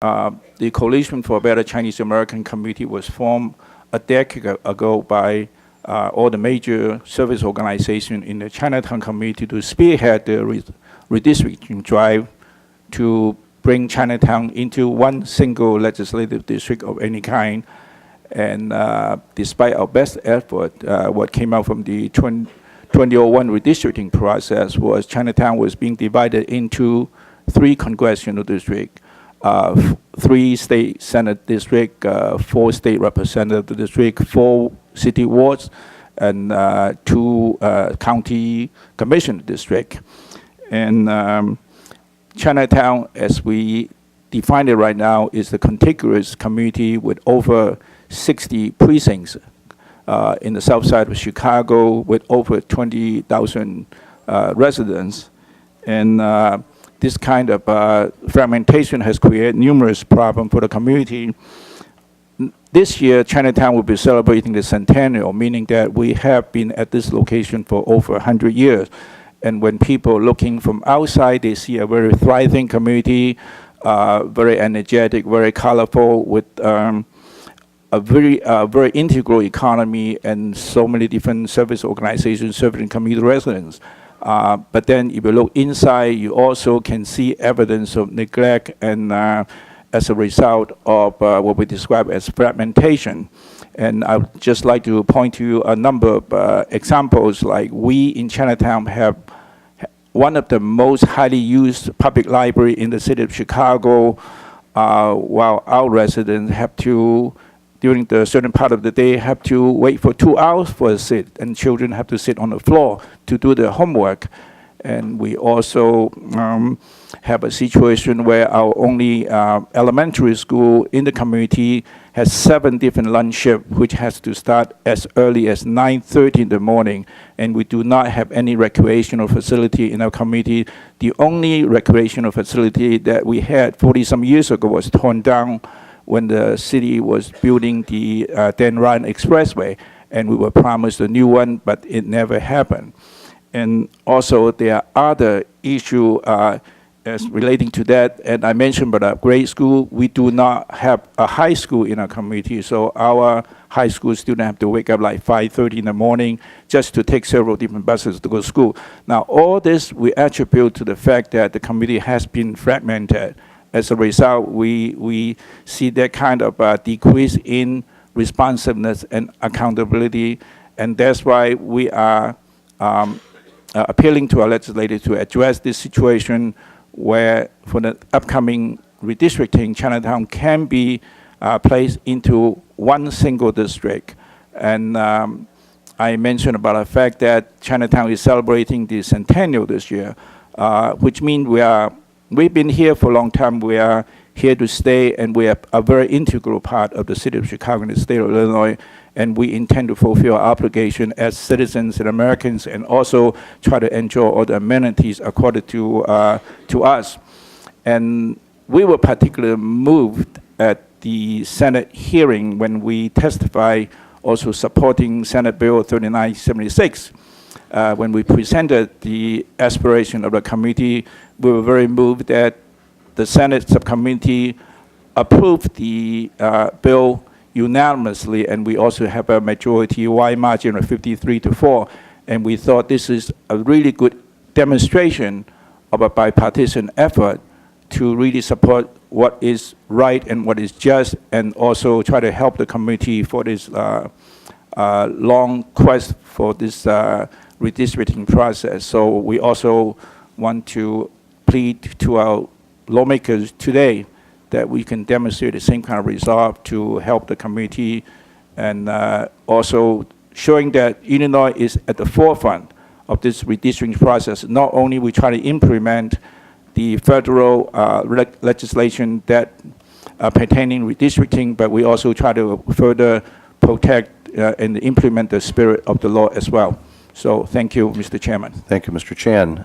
The Coalition for a Better Chinese American Community was formed a decade ago by all the major service organizations in the Chinatown community to spearhead the redistricting drive to bring Chinatown into one single legislative district of any kind. And despite our best effort, what came out from the 2001 redistricting process was Chinatown was being divided into 3 congressional districts, 3 state senate districts, 4 state representative districts, 4 city wards, and 2 county commission districts. And Chinatown, as we define it right now, is a contiguous community with over 60 precincts in the south side of Chicago with over 20,000 residents. And this kind of fragmentation has created numerous problems for the community. This year, Chinatown will be celebrating the centennial, meaning that we have been at this location for over 100 years. And when people looking from outside, they see a very thriving community, very energetic, very colorful, with a very integral economy and so many different service organizations serving community residents. But then if you look inside, you also can see evidence of neglect and as a result of what we describe as fragmentation. And I would just like to point to a number of examples, like we in Chinatown have one of the most highly used public library in the city of Chicago, while our residents have to, during the certain part of the day, have to wait for 2 hours for a sit, and children have to sit on the floor to do their homework. And we also have a situation where our only elementary school in the community has 7 different lunch shifts, which has to start as early as 9:30 in the morning. And we do not have any recreational facility in our community. The only recreational facility that we had 40-some years ago was torn down when the city was building the Dan Ryan Expressway, and we were promised a new one, but it never happened. And also there are other issues as relating to that, and I mentioned about a grade school. We do not have a high school in our community, so our high school students have to wake up like 5:30 in the morning just to take several different buses to go to school. Now all this we attribute to the fact that the community has been fragmented. As a result, we see that kind of decrease in responsiveness and accountability, and that's why we are appealing to our legislators to address this situation where for the upcoming redistricting, Chinatown can be placed into one single district. And I mentioned about the fact that Chinatown is celebrating the centennial this year, which means we've been here for a long time. We are here to stay, and we are a very integral part of the city of Chicago and the state of Illinois, and we intend to fulfill our obligation as citizens and Americans, and also try to enjoy all the amenities according to us. And we were particularly moved at the Senate hearing when we testified also supporting Senate Bill 3976. When we presented the aspiration of the committee, we were very moved that the Senate subcommittee approved the bill unanimously, and we also have a majority-wide margin of 53-4. And we thought this is a really good demonstration of a bipartisan effort to really support what is right and what is just, and also try to help the community for this long quest for this redistricting process. So we also want to plead to our lawmakers today that we can demonstrate the same kind of resolve to help the community, and also showing that Illinois is at the forefront of this redistricting process. Not only we try to implement the federal legislation that pertaining redistricting, but we also try to further protect and implement the spirit of the law as well. So thank you, Mr. Chairman. Thank you, Mr. Chan.